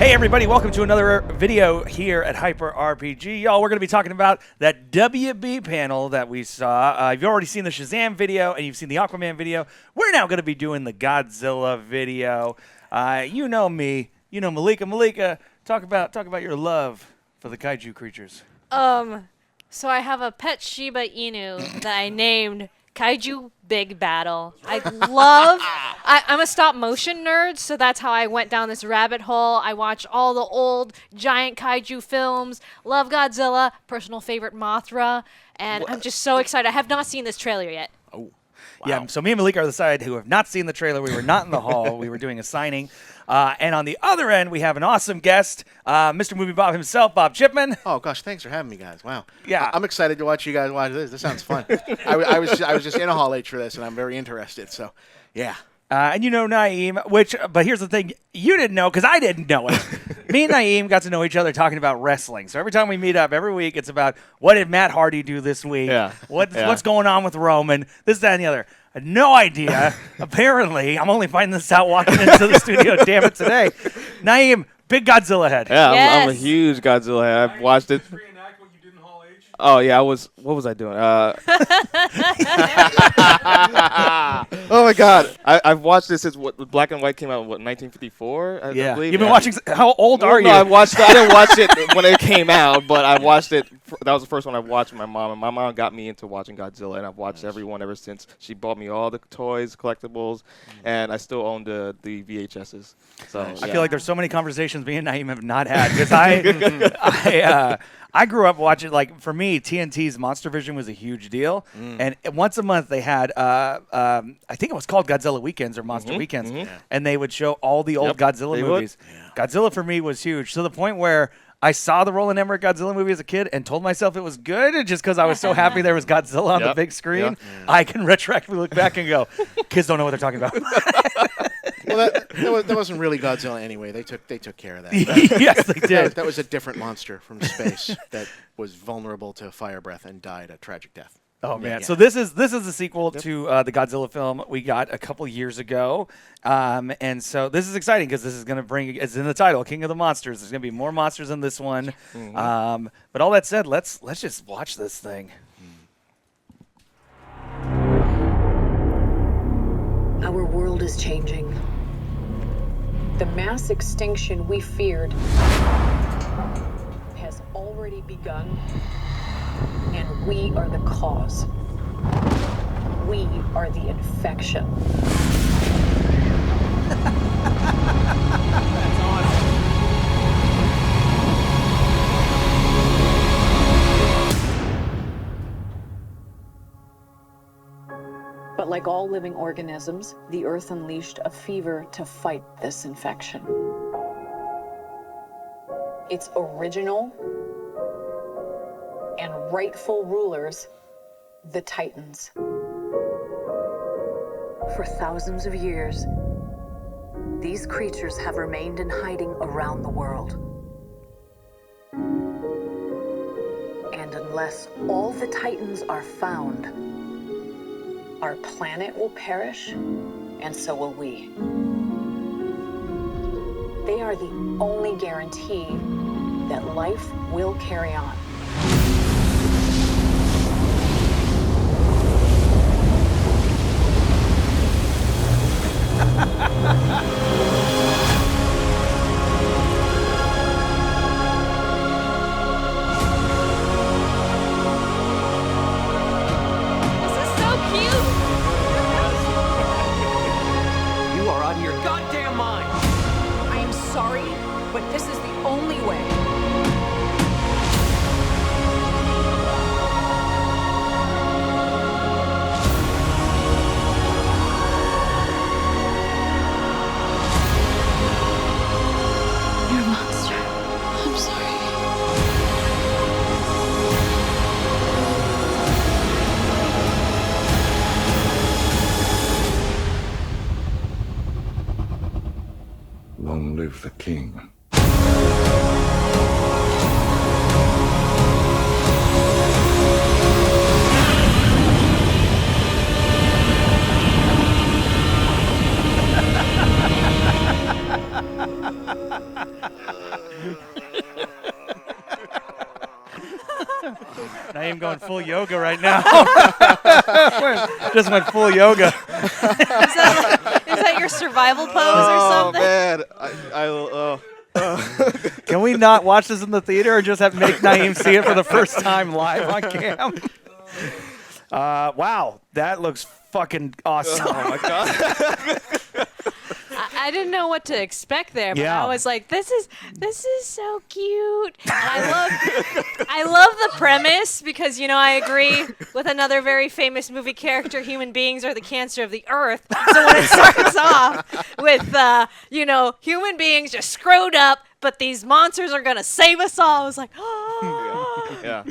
Hey everybody, welcome to another video here at Hyper RPG. Y'all, we're going to be talking about that WB panel that we saw. You've already seen the Shazam video and you've seen the Aquaman video. We're now going to be doing the Godzilla video. You know me, you know Malika. Malika, talk about your love for the kaiju creatures. So I have a pet Shiba Inu that I named Kaiju Big Battle. I'm a stop motion nerd, so that's how I went down this rabbit hole. I watch all the old giant kaiju films, love Godzilla, personal favorite Mothra, and I'm just so excited. I have not seen this trailer yet. Oh. Wow. Yeah, so me and Malika are the side who have not seen the trailer. We were not in the hall. We were doing a signing. And on the other end, we have an awesome guest, Mr. Movie Bob himself, Bob Chipman. Oh, gosh, thanks for having me, guys. Wow. Yeah. I'm excited to watch you guys watch this. This sounds fun. I was just in a Hall H for this, and I'm very interested. So, yeah. And you know Naeem, but here's the thing. You didn't know because I didn't know it. Me and Naeem got to know each other talking about wrestling. So every time we meet up, every week, it's about what did Matt Hardy do this week? Yeah. What's going on with Roman? This, that, and the other. I had no idea. Apparently, I'm only finding this out walking into the studio. Damn it, today. Naeem, big Godzilla head. Yeah, Yes. I'm a huge Godzilla head. I've watched it. Reenact what you did in Hall H? Oh yeah, what was I doing? Oh my God, I've watched this since Black and White came out. What 1954? I believe. You've been watching. How old are you? No, I didn't watch it when it came out, but I watched it. That was the first one I watched with my mom, and my mom got me into watching Godzilla, and I've watched every one ever since. She bought me all the toys, collectibles, and I still own the VHSs. So I feel like there's so many conversations me and Naeem have not had because I grew up watching, like, for me, TNT's Monster Vision was a huge deal. And once a month they had, I think it was called Godzilla Weekends or Monster Weekends, and they would show all the old Godzilla movies. Godzilla for me was huge, to the point where I saw the Roland Emmerich Godzilla movie as a kid and told myself it was good, and just because I was so happy there was Godzilla on the big screen, I can retroactively look back and go, kids don't know what they're talking about. Well, that wasn't really Godzilla anyway. They took care of that. Yes, they did. That was a different monster from space that was vulnerable to fire breath and died a tragic death. Oh man! Yeah. So this is the sequel to the Godzilla film we got a couple years ago, and so this is exciting because this is going to bring, it's in the title, King of the Monsters. There's going to be more monsters in this one. But all that said, let's just watch this thing. Our world is changing. The mass extinction we feared has already begun, and we are the cause. We are the infection. But like all living organisms, the Earth unleashed a fever to fight this infection. Its original and rightful rulers, the Titans. For thousands of years, these creatures have remained in hiding around the world. And unless all the Titans are found, our planet will perish, and so will we. They are the only guarantee that life will carry on. This is so cute. You are out of your goddamn mind! I am sorry, but this is the only way. You're a monster. I'm sorry. Long live the king. going full yoga right now. Just went full yoga. Is that your survival pose or Oh something? man, Can we not watch this in the theater or just make Naeem see it for the first time live on cam? Wow, that looks fucking awesome. oh my god. I didn't know what to expect there, but Yeah. I was like, this is so cute. And I love the premise because, I agree with another very famous movie character, human beings are the cancer of the earth. So when it starts off with, human beings just screwed up, but these monsters are going to save us all, I was like, oh. Yeah.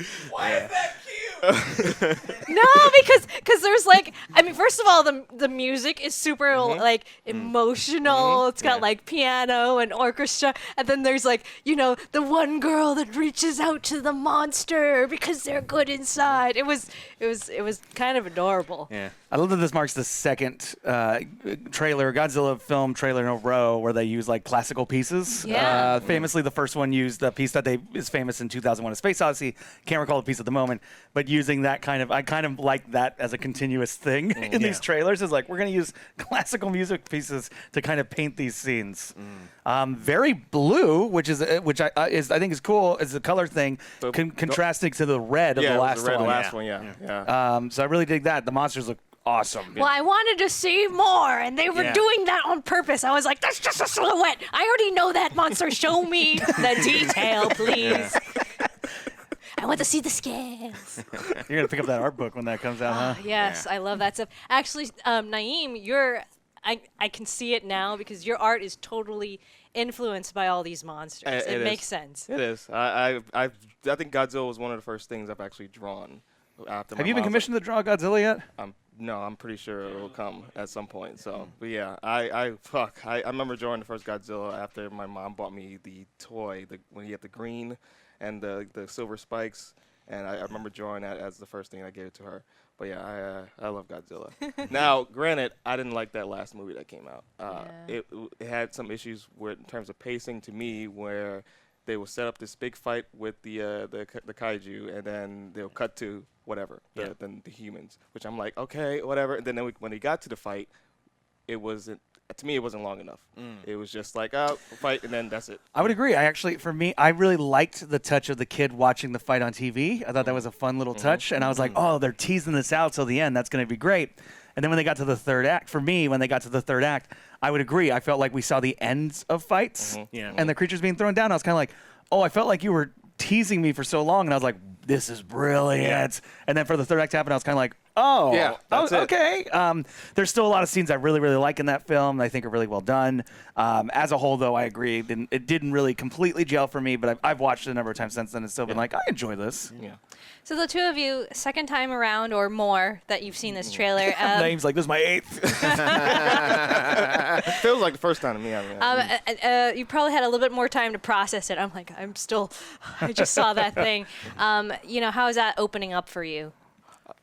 No, because there's first of all, the music is super emotional. It's got piano and orchestra, and then there's the one girl that reaches out to the monster because they're good inside. It was kind of adorable. Yeah. I love that this marks the second Godzilla film trailer in a row where they use classical pieces. Yeah. Famously, the first one used the piece that is famous in 2001: A Space Odyssey. Can't recall the piece at the moment, but using that I kind of like that as a continuous thing in these trailers. Is we're going to use classical music pieces to kind of paint these scenes. Very blue, which I think is cool as a color thing, contrasting to the red of the last one. The last one, yeah. So I really dig that. The monsters look awesome. Well, I wanted to see more, and they were doing that on purpose. I was like, that's just a silhouette. I already know that monster. Show me the detail, please. I want to see the scales. You're going to pick up that art book when that comes out, huh? Yes, I love that stuff. Actually, Naeem, I can see it now because your art is totally influenced by all these monsters. It makes sense. It is. I think Godzilla was one of the first things I've actually drawn. After Have you been commissioned to draw Godzilla yet? No, I'm pretty sure it will come at some point. So, but yeah, I remember drawing the first Godzilla after my mom bought me the toy, when he had the green and the silver spikes, and I remember drawing that as the first thing I gave it to her. But yeah, I love Godzilla. Now, granted, I didn't like that last movie that came out. It had some issues in terms of pacing to me, where they will set up this big fight with the kaiju, and then they'll cut to whatever, the humans, which I'm like, okay, whatever. And then when they got to the fight, to me, it wasn't long enough. It was just fight, and then that's it. I would agree. I really liked the touch of the kid watching the fight on TV. I thought that was a fun little touch, and I was like, oh, they're teasing this out till the end. That's going to be great. And then when they got to the third act, I would agree. I felt like we saw the ends of fights and the creatures being thrown down. I was kind of like, oh, I felt like you were teasing me for so long, and I was like, this is brilliant. And then for the third act happened, I was kind of like, oh, yeah, that's it. Okay. There's still a lot of scenes I really, really like in that film. I think are really well done. As a whole, though, I agree. It didn't really completely gel for me, but I've watched it a number of times since then and still been like, I enjoy this. Yeah. So the two of you, second time around or more that you've seen this trailer. Name's like, this is my 8th. It feels like the first time to me. You probably had a little bit more time to process it. I'm like, I just saw that thing. How is that opening up for you?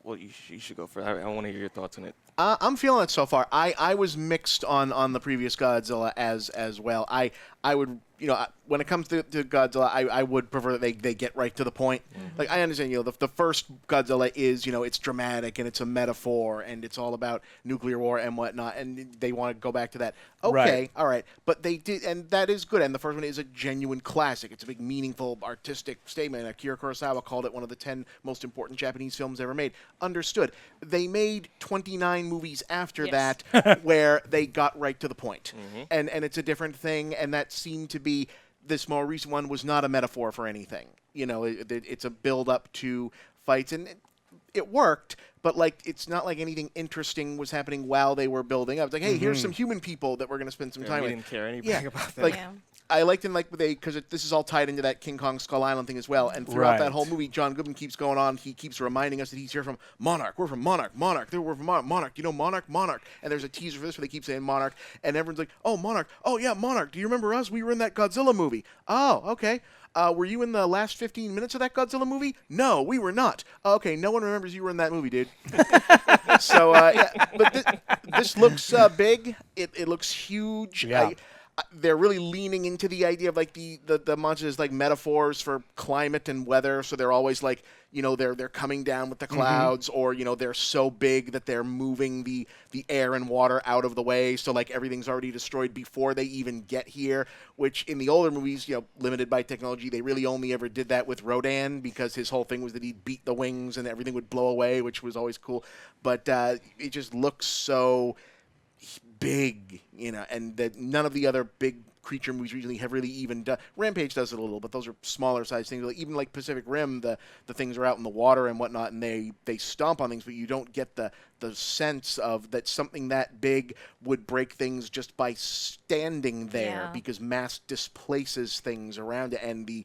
Well, you should go for it. I want to hear your thoughts on it. I'm feeling it so far. I was mixed on the previous Godzilla as well. I would, when it comes to Godzilla, I would prefer that they get right to the point. Like, I understand, the first Godzilla is, it's dramatic and it's a metaphor and it's all about nuclear war and whatnot, and they want to go back to that. Okay, right. All right. But they did, and that is good. And the first one is a genuine classic. It's a big, meaningful, artistic statement. Akira Kurosawa called it one of the 10 most important Japanese films ever made. Understood. They made 29 movies after that where they got right to the point. And it's a different thing, and that seemed to be, this more recent one was not a metaphor for anything. It's a build-up to fights, and it worked, but it's not like anything interesting was happening while they were building up. It's like, hey, here's some human people that we're going to spend some time with. We didn't care anything about that. I liked it because this is all tied into that King Kong Skull Island thing as well. And throughout that whole movie, John Goodman keeps going on. He keeps reminding us that he's here from Monarch. We're from Monarch. Monarch. We're from Monarch. Monarch? Monarch. And there's a teaser for this where they keep saying Monarch. And everyone's like, oh, Monarch. Oh, yeah, Monarch. Do you remember us? We were in that Godzilla movie. Oh, okay. Were you in the last 15 minutes of that Godzilla movie? No, we were not. Okay, no one remembers you were in that movie, dude. So, but this looks big. It looks huge. Yeah. they're really leaning into the idea of like the monsters like metaphors for climate and weather. So they're always like, they're coming down with the clouds, or they're so big that they're moving the air and water out of the way. So like everything's already destroyed before they even get here. Which in the older movies, limited by technology, they really only ever did that with Rodan, because his whole thing was that he'd beat the wings and everything would blow away, which was always cool. But it just looks so big, and that none of the other big creature movies recently have really even done. Rampage does it a little, but those are smaller size things. Even like Pacific Rim, the things are out in the water and whatnot, and they stomp on things, but you don't get the sense of that something that big would break things just by standing there, because mass displaces things around it, and the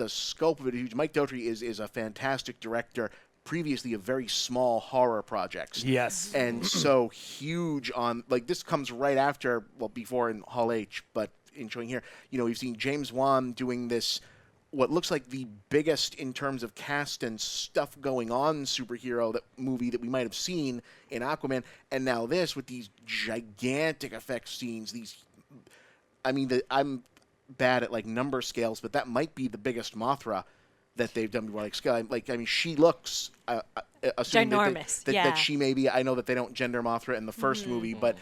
scope of it is huge. Mike Dougherty is a fantastic director. Previously of very small horror projects. Yes. And so huge on, like, this comes right after, before in Hall H, but in showing here, we've seen James Wan doing this, what looks like the biggest in terms of cast and stuff going on superhero movie that we might have seen in Aquaman, and now this with these gigantic effects scenes, I'm bad at, like, number scales, but that might be the biggest Mothra that they've done before. She looks ginormous. That she may be. I know that they don't gender Mothra in the first movie, but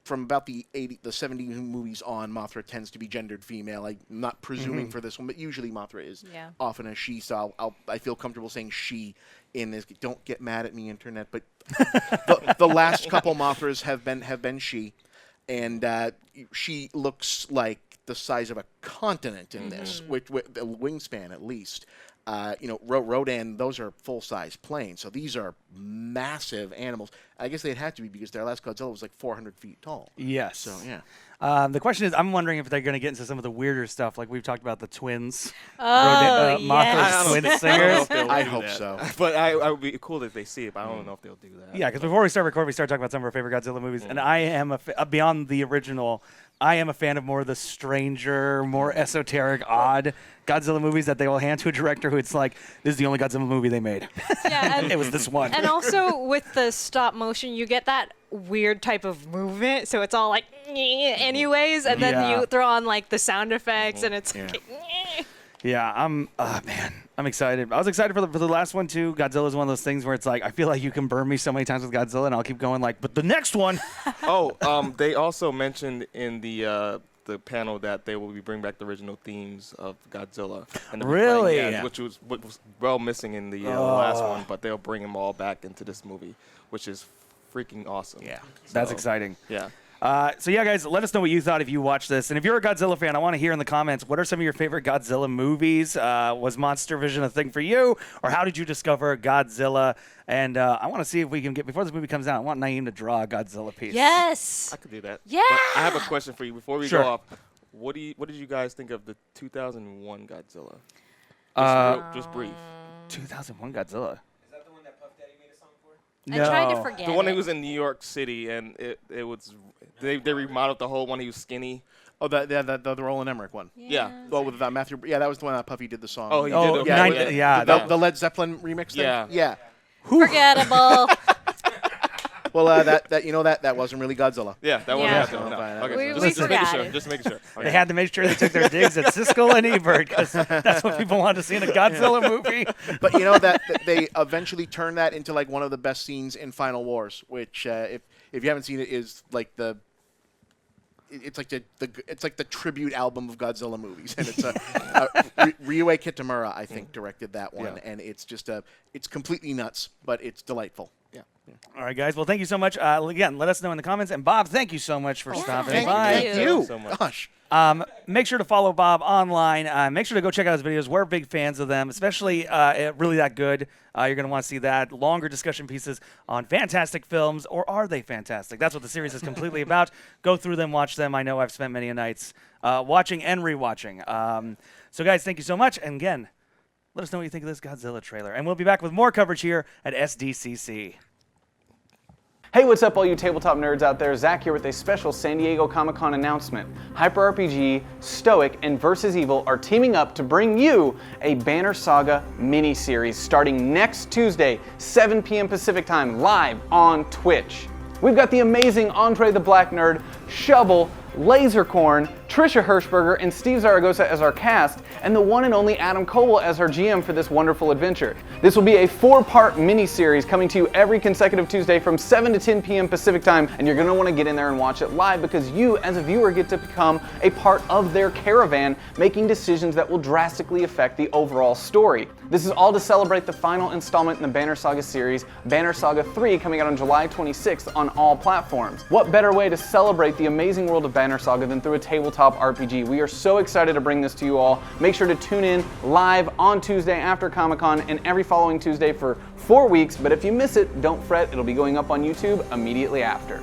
from about the 70 movies on, Mothra tends to be gendered female. I'm not presuming for this one, but usually Mothra is often a she. So I feel comfortable saying she in this. Don't get mad at me, internet, but the last couple Mothras have been she, and she looks like the size of a continent in this, with the wingspan at least. Rodan, those are full-size planes, so these are massive animals. I guess they'd have to be, because their last Godzilla was like 400 feet tall. Yes. So, yeah. The question is, I'm wondering if they're going to get into some of the weirder stuff, like we've talked about the twins. Oh, Mothra's twin singers. I hope so. But I would be cool if they see it, but I don't know if they'll do that. Yeah, because before we start recording, we start talking about some of our favorite Godzilla movies, and I am, beyond the original, I am a fan of more of the stranger, more esoteric, odd Godzilla movies that they will hand to a director who it's like, this is the only Godzilla movie they made. Yeah, it was this one. And also with the stop motion, you get that weird type of movement, so it's all like anyways, and then you throw on like the sound effects, and it's like, yeah, I'm excited. I was excited for the last one too. Godzilla is one of those things where it's like, I feel like you can burn me so many times with Godzilla, and I'll keep going like, but the next one. They also mentioned in the panel that they will be bringing back the original themes of Godzilla. And Really? Which was well missing in the last one, but they'll bring them all back into this movie, which is freaking awesome. Yeah, that's exciting. Yeah. So yeah, guys, let us know what you thought if you watched this. And if you're a Godzilla fan, I want to hear in the comments, what are some of your favorite Godzilla movies? Was Monster Vision a thing for you? Or how did you discover Godzilla? And I want to see if we can get, before this movie comes out, I want Naeem to draw a Godzilla piece. yes. I could do that. Yeah. But I have a question for you before we Sure. go off. What did you guys think of the 2001 Godzilla? Just brief. 2001 Godzilla. Is that the one that Puff Daddy made a song for? No. I tried to forget The one it. that was in New York City, and it was they remodeled the whole one. He was skinny. Oh, the Roland Emmerich one. Yeah. Well, with Matthew. Yeah, that was the one that Puffy did the song. Oh, he Oh, did. Okay. nine- yeah, The Led Zeppelin remix thing. Yeah. Yeah. Forgettable. Well, that wasn't really Godzilla. Yeah, that Yeah. wasn't Godzilla. No. Fine. Okay, We just making forgot sure. it. Just making sure. They Okay. had to make sure they took their digs at Siskel and Ebert, because that's what people wanted to see in a Godzilla movie. But that they eventually turned that into like one of the best scenes in Final Wars, which if you haven't seen it, is like it's like the tribute album of Godzilla movies, and it's Ryuhei Kitamura, I think, directed that one, Yeah. and it's just it's completely nuts, but it's delightful. Yeah. All right, guys. Well, thank you so much. Again, let us know in the comments. And Bob, thank you so much for stopping thank by. you. Thank you. so much. Gosh. Make sure to follow Bob online. Make sure to go check out his videos. We're big fans of them, especially Really That Good. You're going to want to see that. Longer discussion pieces on fantastic films, or are they fantastic? That's what the series is completely about. Go through them, watch them. I know I've spent many a nights watching and rewatching. So, guys, thank you so much. And again, let us know what you think of this Godzilla trailer. And we'll be back with more coverage here at SDCC. Hey, what's up all you tabletop nerds out there? Zach here with a special San Diego Comic-Con announcement. Hyper RPG, Stoic, and Versus Evil are teaming up to bring you a Banner Saga mini-series starting next Tuesday, 7 p.m. Pacific time, live on Twitch. We've got the amazing Andre the Black Nerd, Shovel, Lasercorn, Trisha Hirschberger, and Steve Zaragoza as our cast, and the one and only Adam Coble as our GM for this wonderful adventure. This will be a 4-part mini-series coming to you every consecutive Tuesday from 7 to 10 p.m. Pacific time, and you're going to want to get in there and watch it live because you, as a viewer, get to become a part of their caravan, making decisions that will drastically affect the overall story. This is all to celebrate the final installment in the Banner Saga series, Banner Saga 3, coming out on July 26th on all platforms. What better way to celebrate the amazing world of Banner Saga than through a tabletop RPG? We are so excited to bring this to you all. Make sure to tune in live on Tuesday after Comic-Con and every following Tuesday for 4 weeks, but if you miss it, don't fret, it'll be going up on YouTube immediately after.